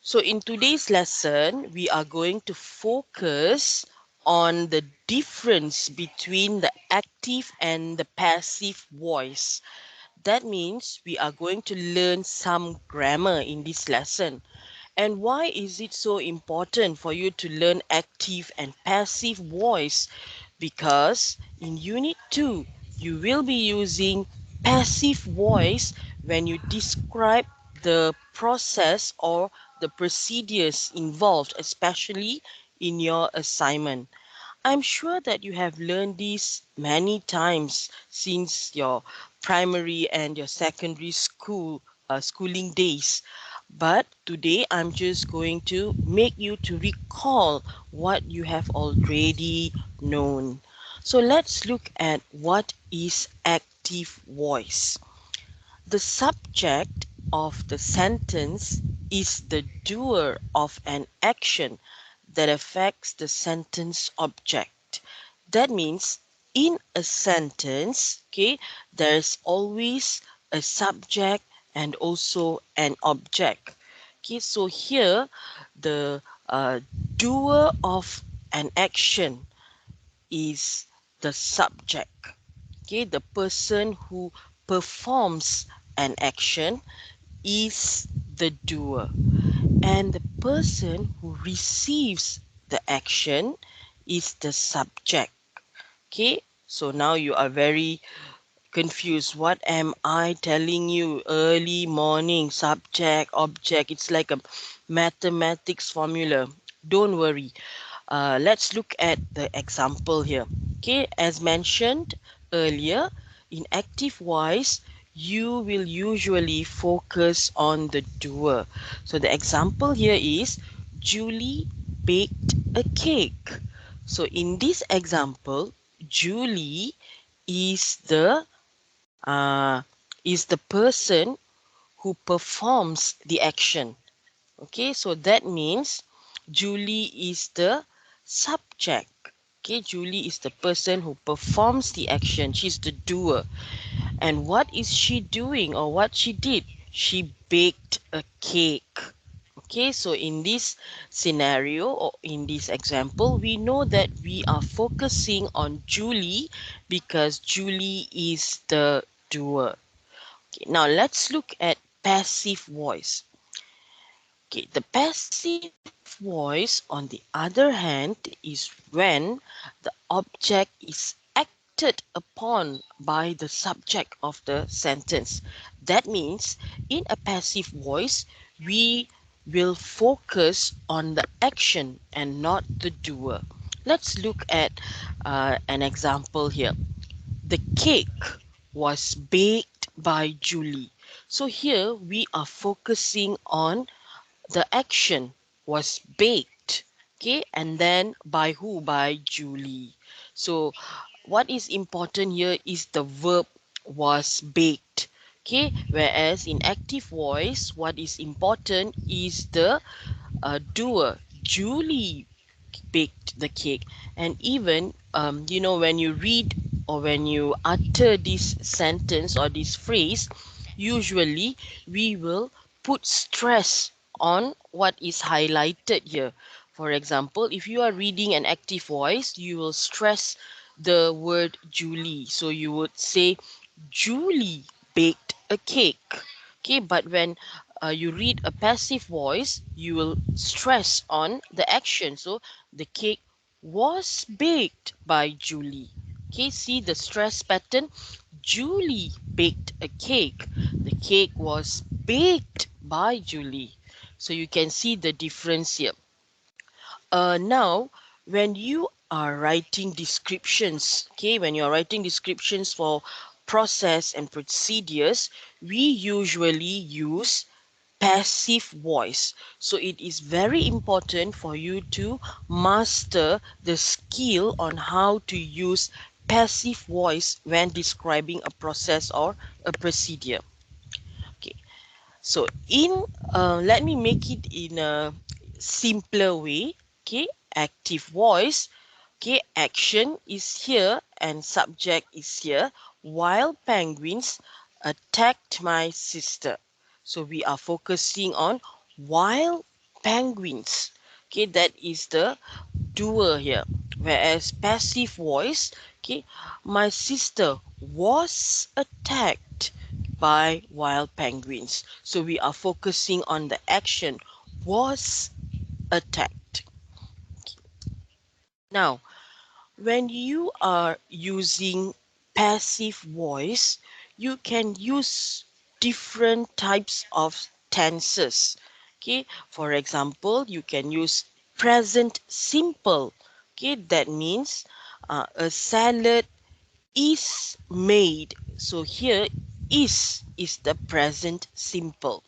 So in today's lesson, we are going to focus on the difference between the active and the passive voice. That means we are going to learn some grammar in this lesson. And why is it so important for you to learn active and passive voice? Because in Unit 2, you will be using passive voice when you describe the process or the procedures involved, especially in your assignment. I'm sure that you have learned this many times since your primary and your secondary school schooling days. But today I'm just going to make you to recall what you have already known. So let's look at what is active voice. The subject of the sentence is the doer of an action that affects the sentence object. That means in a sentence, okay, there's always a subject and also an object. Okay, so here the doer of an action is the subject. Okay, the person who performs an action is the doer, and the person who receives the action is the subject. Okay, so now you are very confused. What am I telling you? Early morning, subject, object. It's like a mathematics formula. Don't worry. Let's look at the example here. Okay, as mentioned earlier, in active voice, you will usually focus on the doer. So the example here is Julie baked a cake. So in this example, Julie is uh, the person who performs the action. Okay, so that means Julie is the subject. Okay, Julie is the person who performs the action. She's the doer. And what is she doing or what she did? She baked a cake. Okay, so in this scenario or in this example, we know that we are focusing on Julie because Julie is the doer. Okay, now let's look at passive voice. Okay, the passive voice, on the other hand, is when the object is acted upon by the subject of the sentence. That means in a passive voice, we will focus on the action and not the doer. Let's look at an example here. The cake was baked by Julie. So here we are focusing on the action was baked, okay, and then by who? By Julie. So what is important here is the verb was baked, okay, whereas in active voice what is important is the doer. Julie baked the cake. And even when you read or when you utter this sentence or this phrase, usually we will put stress on what is highlighted here. For example, if you are reading an active voice, you will stress the word Julie. So you would say Julie baked a cake. Okay, but when you read a passive voice, you will stress on the action. So the cake was baked by Julie. Okay, see the stress pattern. Julie baked a cake. The cake was baked by Julie. So you can see the difference here. Now, when you are writing descriptions, okay, when you are writing descriptions for process and procedures, we usually use passive voice. So it is very important for you to master the skill on how to use passive voice when describing a process or a procedure. Okay, so let me make it in a simpler way. Okay, active voice. Okay, action is here and subject is here. Wild penguins attacked my sister. So we are focusing on wild penguins. Okay, that is the doer here. Whereas passive voice, okay, my sister was attacked by wild penguins. So we are focusing on the action was attacked. Now, when you are using passive voice, you can use different types of tenses. Okay, for example, you can use present simple. Okay, that means a salad is made. So here is the present simple.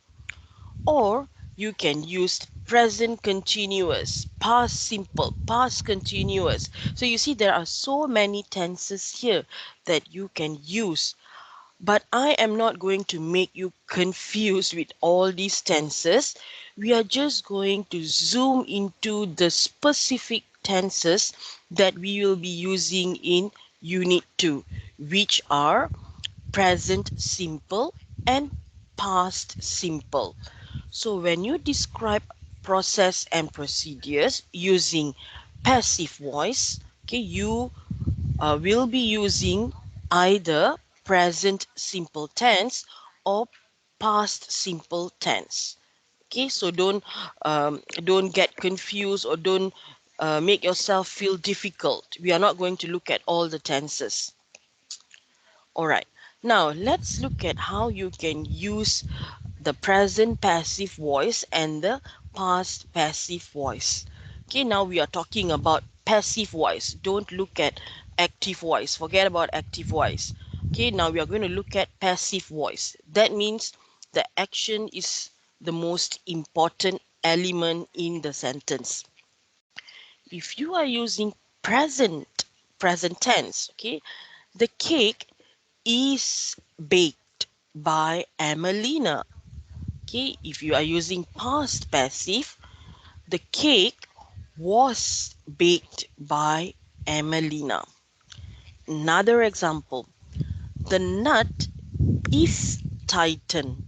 Or you can use present continuous, past simple, past continuous. So you see there are so many tenses here that you can use. But I am not going to make you confused with all these tenses. We are just going to zoom into the specific tenses that we will be using in Unit 2, which are present simple and past simple. So when you describe process and procedures using passive voice, okay, you will be using either present simple tense or past simple tense. Okay, so don't get confused or don't make yourself feel difficult. We are not going to look at all the tenses. All right. Now let's look at how you can use the present passive voice and the past passive voice. Okay, now we are talking about passive voice. Don't look at active voice. Forget about active voice. Okay, now we are going to look at passive voice. That means the action is the most important element in the sentence. If you are using present tense, okay, the cake is baked by Emelina. Okay, if you are using past passive, the cake was baked by Emelina. Another example, the nut is tightened.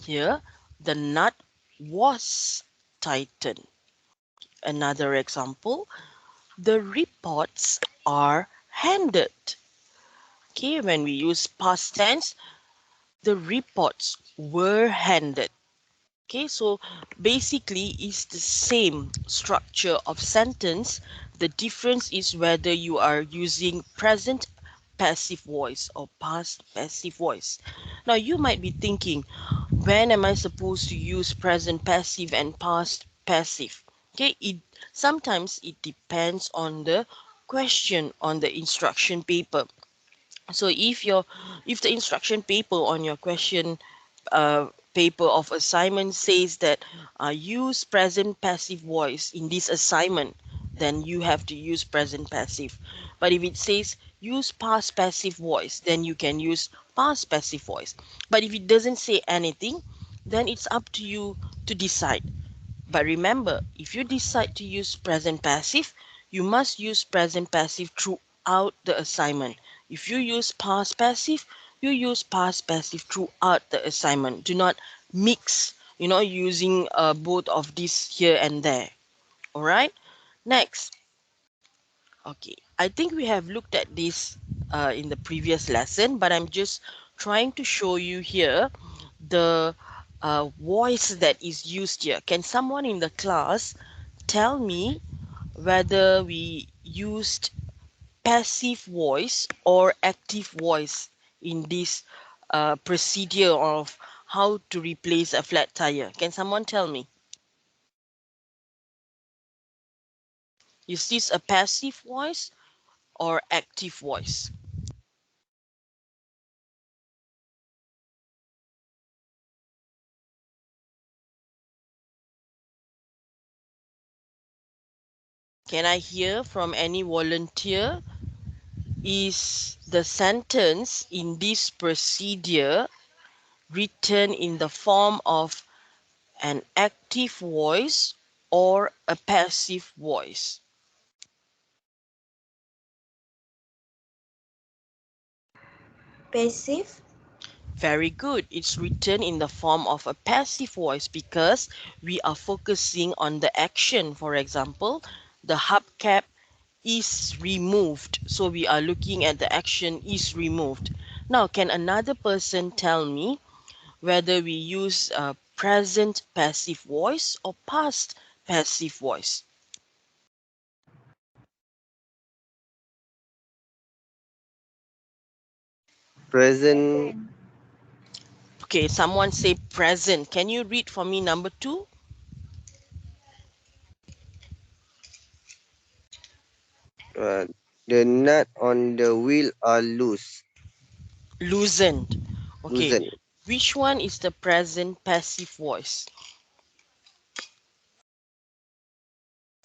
Here, the nut was tightened. Another example, the reports are handed. Okay, when we use past tense, the reports were handed. Okay, so basically it's the same structure of sentence. The difference is whether you are using present passive voice or past passive voice. Now you might be thinking, when am I supposed to use present passive and past passive? Okay, it sometimes it depends on the question on the instruction paper. So if the instruction paper on your question paper of assignment says that use present passive voice in this assignment, then you have to use present passive. But if it says use past passive voice, then you can use past passive voice. But if it doesn't say anything, then it's up to you to decide. But remember, if you decide to use present passive, you must use present passive throughout the assignment. If you use past passive, you use past passive throughout the assignment. Do not mix, using both of these here and there. All right. Next, okay, I think we have looked at this in the previous lesson, but I'm just trying to show you here the voice that is used here. Can someone in the class tell me whether we used passive voice or active voice in this procedure of how to replace a flat tire? Can someone tell me? Is this a passive voice or active voice? Can I hear from any volunteer? Is the sentence in this procedure written in the form of an active voice or a passive voice? Passive. Very good. It's written in the form of a passive voice because we are focusing on the action. For example, the hubcap is removed. So we are looking at the action is removed. Now, can another person tell me whether we use a present passive voice or past passive voice? Present. Okay, someone say present. Can you read for me number two? Uh, the nut on the wheel are loose. Loosened. Okay, Loosen. which one is the present passive voice?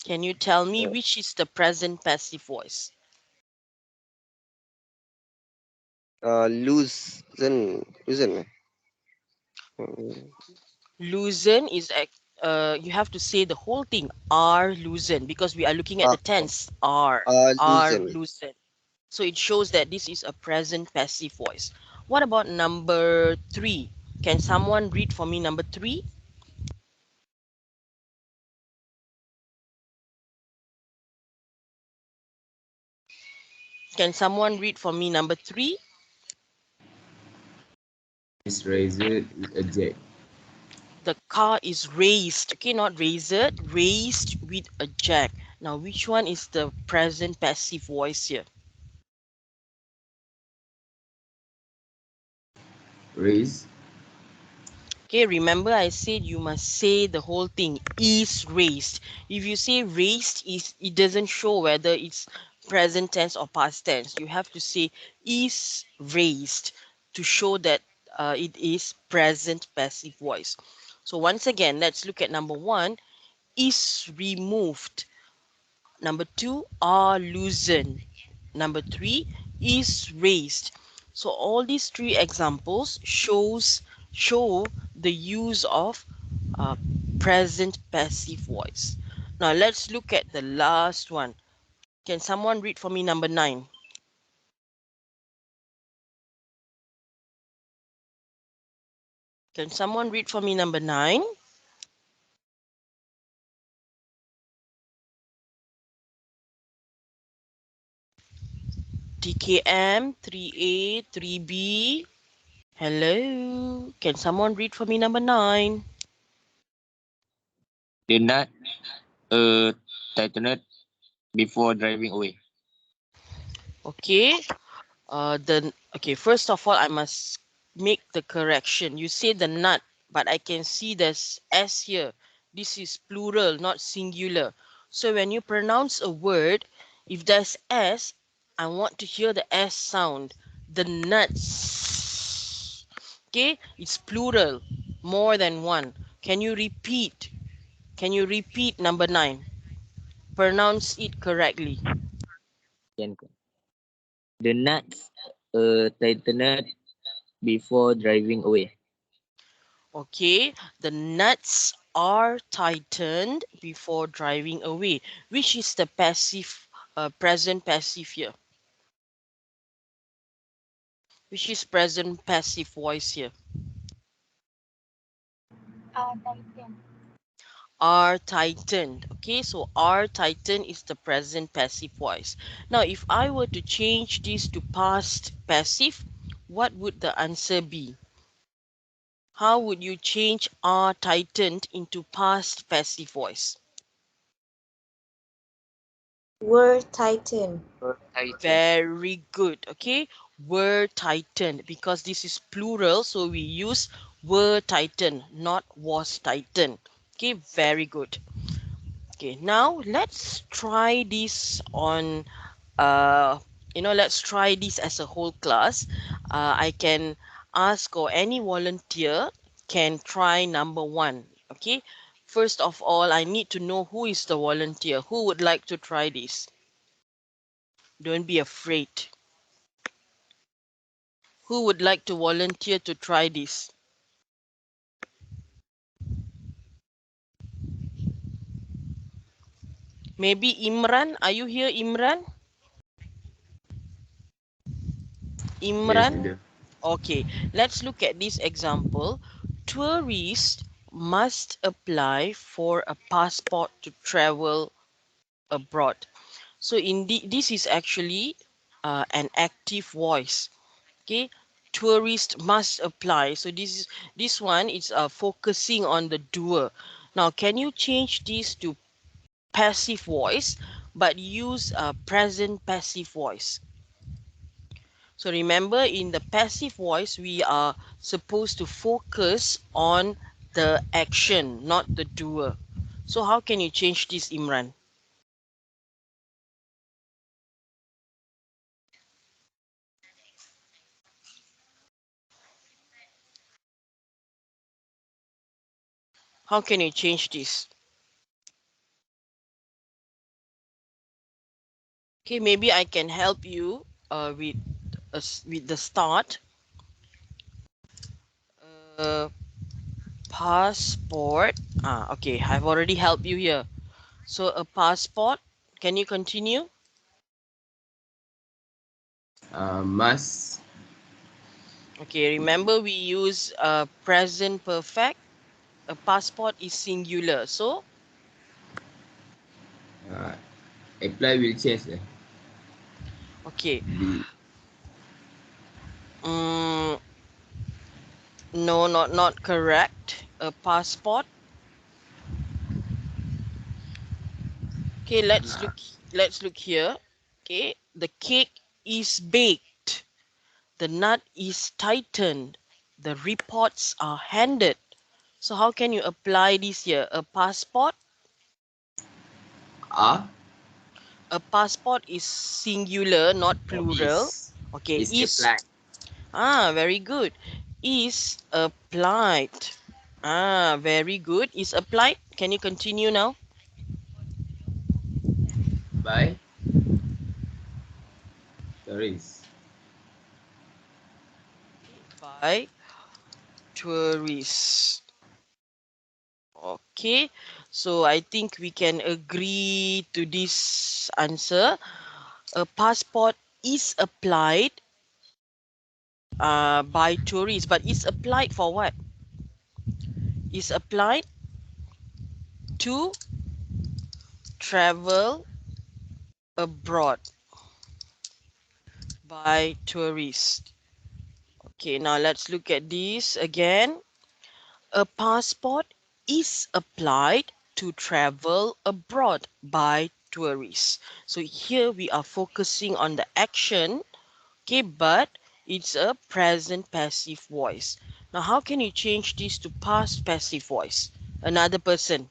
Can you tell me Uh, which is the present passive voice? loosen. Loosen. Mm, Loosen is you have to say the whole thing are loosen because we are looking at Are, the tense are loosen. loosen. So it shows that this is a present passive voice. What about number three? Can someone read for me number three? Can someone read for me number three? Is razor with a jack. The car is raised. Okay, not raised, raised with a jack. Now, which one is the present passive voice here? Raise. Okay, remember I said you must say the whole thing is raised. If you say raised, is it doesn't show whether it's present tense or past tense. You have to say is raised to show that it is present passive voice. So once again, let's look at number one is removed. Number two are loosened. Number three is raised. So all these three examples show the use of uh, present passive voice. Now let's look at the last one. Can someone read for me number nine? Can someone read for me number nine? TKM 3A 3B. Hello. Can someone read for me number nine? The nut tightened before driving away. Okay. The okay. First of all, I must make the correction. You say the nut, but I can see there's s here. This is plural, not singular. So when you pronounce a word, if there's s, I want to hear the s sound. The nuts. Okay, it's plural, more than one. Can you repeat? Can you repeat number nine? Pronounce it correctly. Yan ko. The nuts tightened before driving away. Okay, the nuts are tightened before driving away. Which is the passive, present passive here? Which is present passive voice here? Are tightened. Okay, so are tightened is the present passive voice. Now, if I were to change this to past passive, what would the answer be? How would you change are tightened into past passive voice? Were tightened. Tighten. Very good. Okay. Were tightened because this is plural. So we use were tightened, not was tightened. Okay. Very good. Okay. Now let's try this on, let's try this as a whole class. I can ask or any volunteer can try number one. Okay. First of all, I need to know who is the volunteer. Who would like to try this? Don't be afraid. Who would like to volunteer to try this? Maybe Imran. Are you here, Imran? Yes, Imran? ada. Okay, let's look at this example. Tourists must apply for a passport to travel abroad. So this is actually an active voice. Okay, tourist must apply. So this one is focusing on the doer. Now, can you change this to passive voice, but use a present passive voice? So remember, in the passive voice, we are supposed to focus on the action, not the doer. So how can you change this, Imran? How can you change this? Okay, maybe I can help you with the start. Uh, Passport. Okay, I've already helped you here. So a passport. Can you continue? Must Okay, remember we use present perfect. A passport is singular. So uh, apply will change. okay. Be Mm, no, not correct. A passport. Okay, uh, let's look here. Okay, the cake is baked. The nut is tightened. The reports are handed. So how can you apply this here? A passport. are A passport is singular, not or plural. Okay, is is. applied Very good. Is applied. Very good. Is applied. Can you continue now? by tourists. By tourists. Okay. So I think we can agree to this answer. A passport is applied by tourists, but it's applied for what? Is applied to travel abroad by tourists. Okay, now let's look at this again. A passport is applied to travel abroad by tourists. So here we are focusing on the action, okay, but it's a present passive voice. Now, how can you change this to past passive voice? Another person.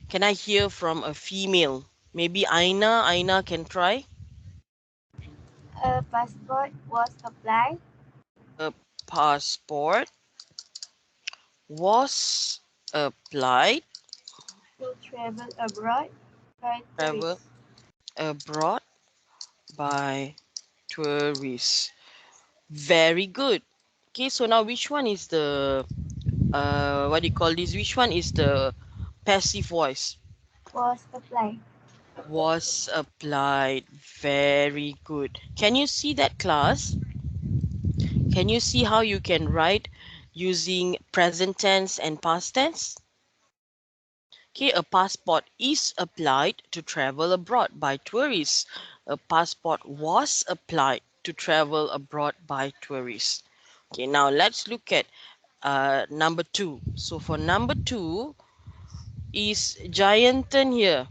Can I hear from a female? Maybe Aina. Aina can try. A passport was applied A passport was applied to travel abroad by travel tourists. abroad by tourists. Very good. Okay, so now which one is the what do you call this? Which one is the passive voice? Was applied. Was applied. Very good. Can you see that, class? Can you see how you can write using present tense and past tense? Okay, a passport is applied to travel abroad by tourists. A passport was applied to travel abroad by tourists. Okay, now let's look at number two. So for number two, is Jayantan here?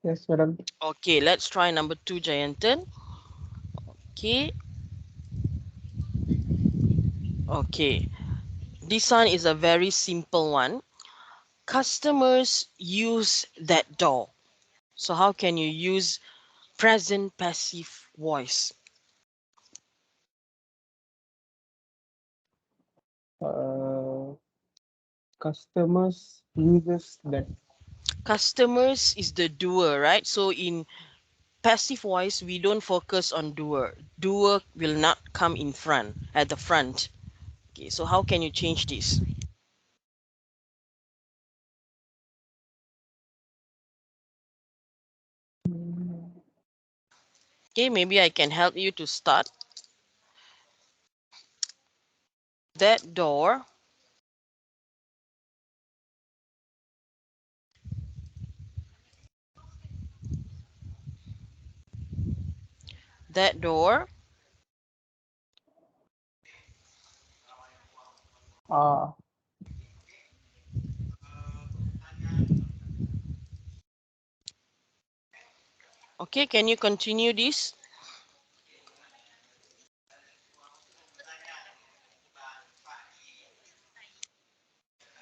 Yes, madam. Okay, let's try number two, Jayantan. Okay, okay. This one is a very simple one. Customers use that door. So how can you use present passive voice? Uh, Customers uses that. Customers is the doer, right? So in passive voice, we don't focus on doer. Doer will not come in front, at the front. Okay, so how can you change this? Okay, maybe I can help you to start. That door, that door. Ah, Okay, can you continue this?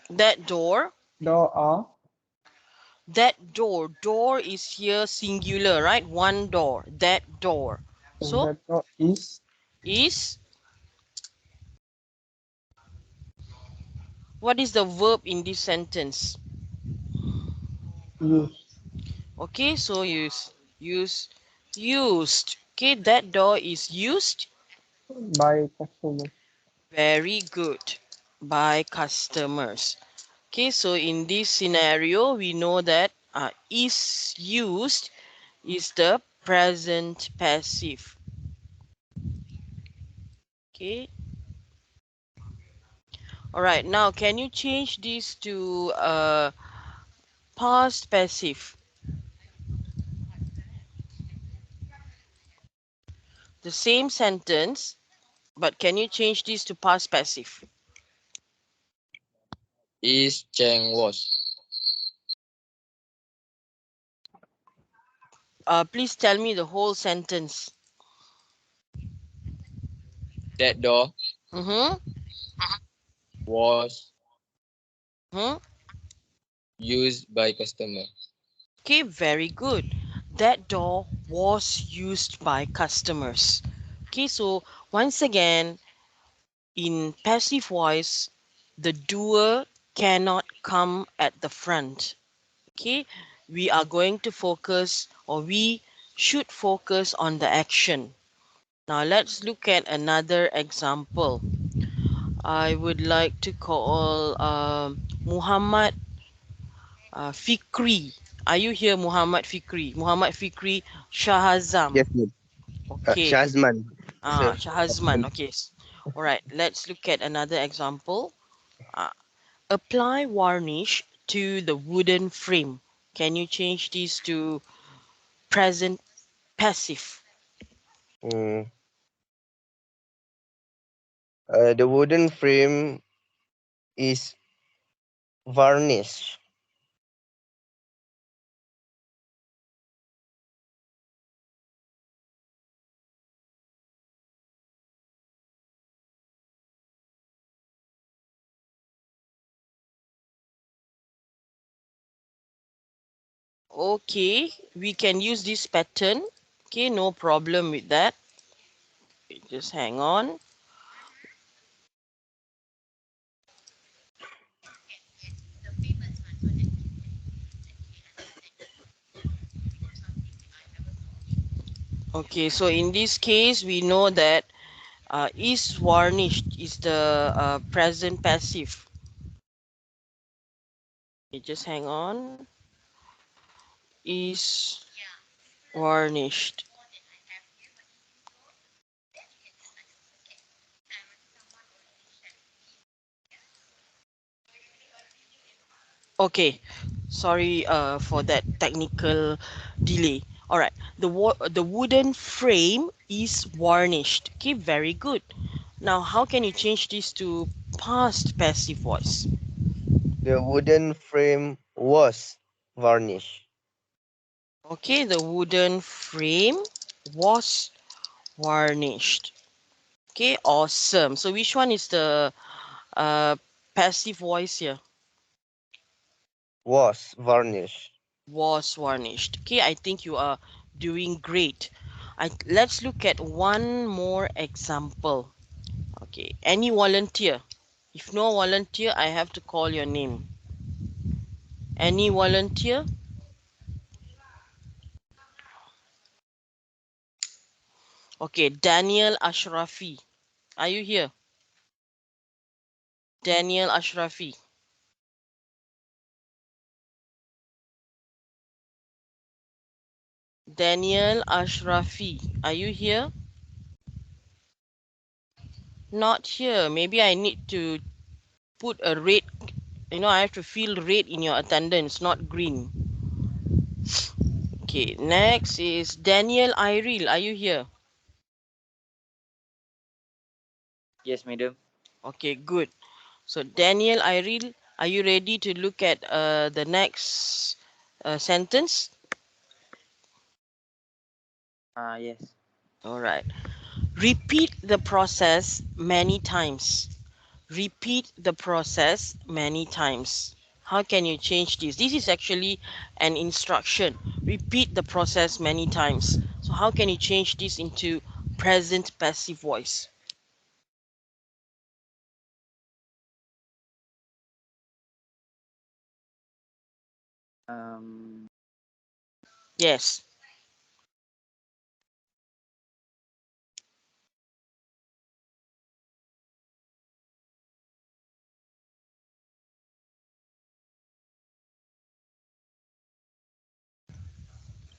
That door, door are that door. Door is here singular, right? One door. That door. So that door is, what is the verb in this sentence? used Okay, so used. Okay, that door is used. by customers. Very good. By customers. Okay, so in this scenario, we know that is used is the present passive. Okay, all right. Now, can you change this to past passive? The same sentence, but can you change this to past passive? Is Cheng was. Please tell me the whole sentence. That door Mm-hmm. was Hmm. used by customer. Okay, very good. That door was used by customers. Okay, so once again, in passive voice, the doer cannot come at the front. Okay, we are going to focus, or we should focus on the action. Now, let's look at another example. I would like to call Muhammad Fikri. Are you here, Muhammad Fikri? Muhammad Fikri Shahazam. Yes, sir. Okay. Shazman, sir. Shahazman. Okay. All right. Let's look at another example. Uh, Apply varnish to the wooden frame. Can you change this to present passive? Mm. The wooden frame is varnished. Okay. We can use this pattern. Okay. No problem with that. Just hang on. Okay. So in this case, we know that is varnished is the present passive. Okay, just hang on. Is varnished. Okay, sorry for that technical delay. All right, the wooden frame is varnished. Okay, very good. Now, how can you change this to past passive voice? The wooden frame was varnished. Okay, the wooden frame was varnished. Okay, awesome. So, which one is the uh, passive voice here? Was varnished. Was varnished. Okay, I think you are doing great. Let's look at one more example. Okay, any volunteer? If no volunteer, I have to call your name. Any volunteer? Okay, Daniel Ashrafi. Are you here? Daniel Ashrafi. Daniel Ashrafi, are you here? Not here. Maybe I need to put a red, I have to feel red in your attendance, not green. Okay, next is Daniel Iril. Are you here? Yes, madam. Okay, good. So, Daniel Iril, are you ready to look at the next sentence? Yes. All right. Repeat the process many times. Repeat the process many times. How can you change this? This is actually an instruction. Repeat the process many times. So how can you change this into present passive voice? Um, Yes.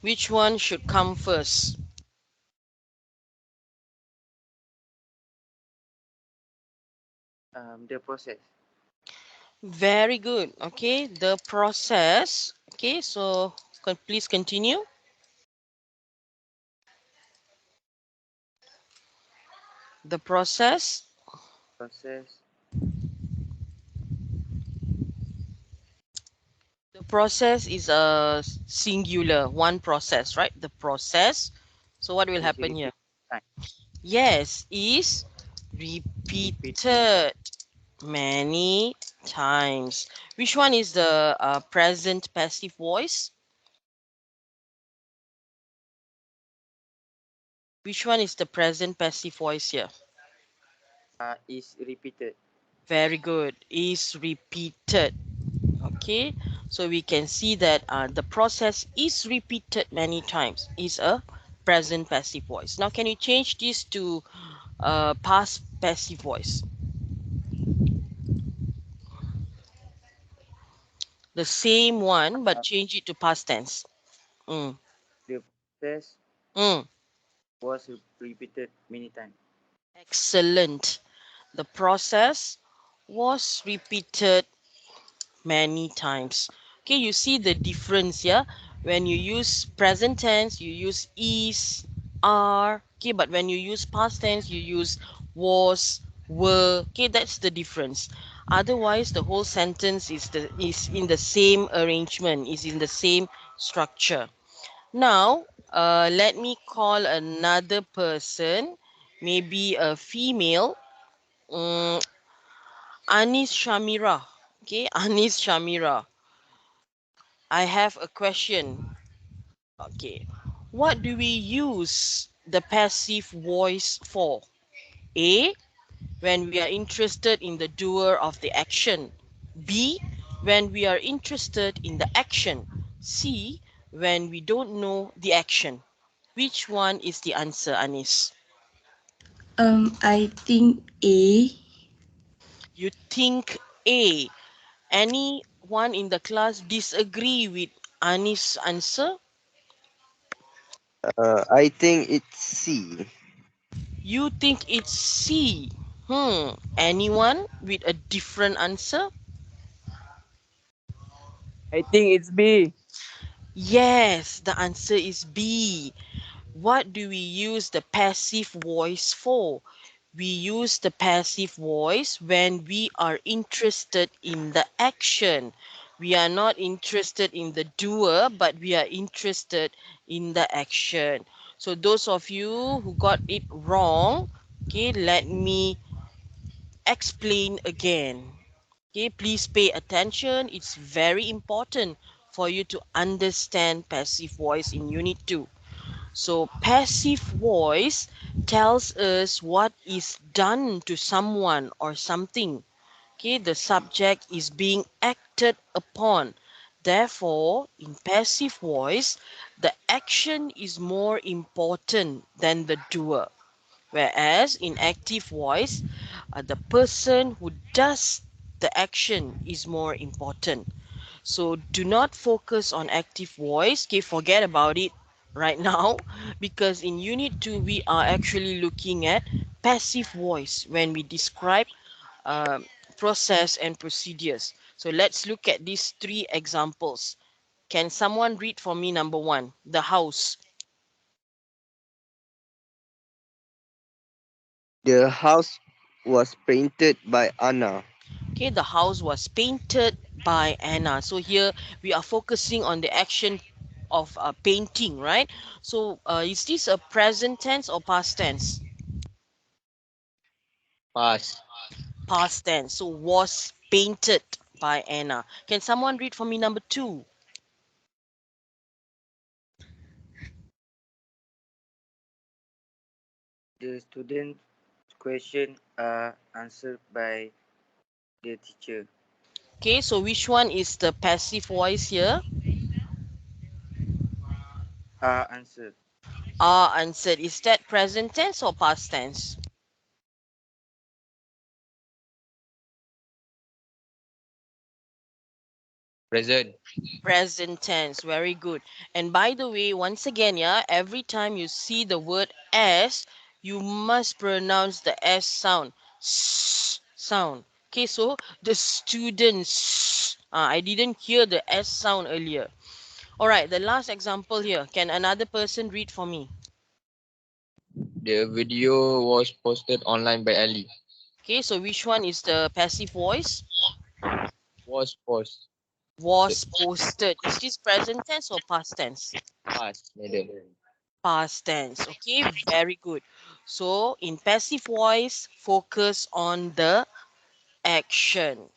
Which one should come first? the process. Very good. Okay, the process. Okay, so please continue. The process. Process. The process is a singular, one process, right? The process. So what will Is happen here? repeat time. Yes, is Repeat. repeated many times. Which one is the present passive voice? Which one is the present passive voice here? Is repeated. Very good. Is repeated. Okay, so we can see that the process is repeated many times. Is a present passive voice. Now, can you change this to past passive voice? The same one, but Uh, change it to past tense. Mm. the process Mm. was repeated many times. Excellent. The process was repeated many times. Okay, you see the difference here. When you use present tense, you use is, are. Okay, but when you use past tense, you use was, were. Okay, that's the difference. Otherwise, the whole sentence is in the same arrangement, is in the same structure. Now, let me call another person, maybe a female. Mm, Anis Shamira. Okay, Anis Shamira. I have a question. Okay. What do we use the passive voice for? A. When we are interested in the doer of the action. B. When we are interested in the action. C. When we don't know the action. Which one is the answer, Anis? I think A. You think A. Anyone in the class disagree with Anis' answer? I think it's C. You think it's C. Anyone with a different answer? I think it's B. Yes, the answer is B. What do we use the passive voice for? We use the passive voice when we are interested in the action. We are not interested in the doer, but we are interested in the action. So, those of you who got it wrong, okay, let me explain again. Okay, please pay attention. It's very important for you to understand passive voice in Unit 2. So, passive voice tells us what is done to someone or something. Okay, the subject is being acted upon. Therefore, in passive voice, the action is more important than the doer. Whereas in active voice, the person who does the action is more important. So do not focus on active voice. Okay, forget about it. right now because in Unit 2 we are actually looking at passive voice when we describe um, process and procedures. So let's look at these three examples. Can someone read for me number one? The house. The house was painted by Anna. Okay, the house was painted by Anna. So here we are focusing on the action of painting, right? So is this a present tense or past tense? Pass. Past tense. So was painted by Anna. Can someone read for me number two? The student question are answered by the teacher. Okay, so which one is the passive voice here? Are answered. Are answered. Is that present tense or past tense? Present. Present tense. Very good. And by the way, once again, yeah, every time you see the word as, you must pronounce the S sound. Sound. Okay, so the students. I didn't hear the S sound earlier. All right, the last example here. Can another person read for me? The video was posted online by Ali. Okay, so which one is the passive voice? Was posted. Was posted. Is this present tense or past tense? Pass. Madam. Past tense. Okay, very good. So in passive voice, focus on the action.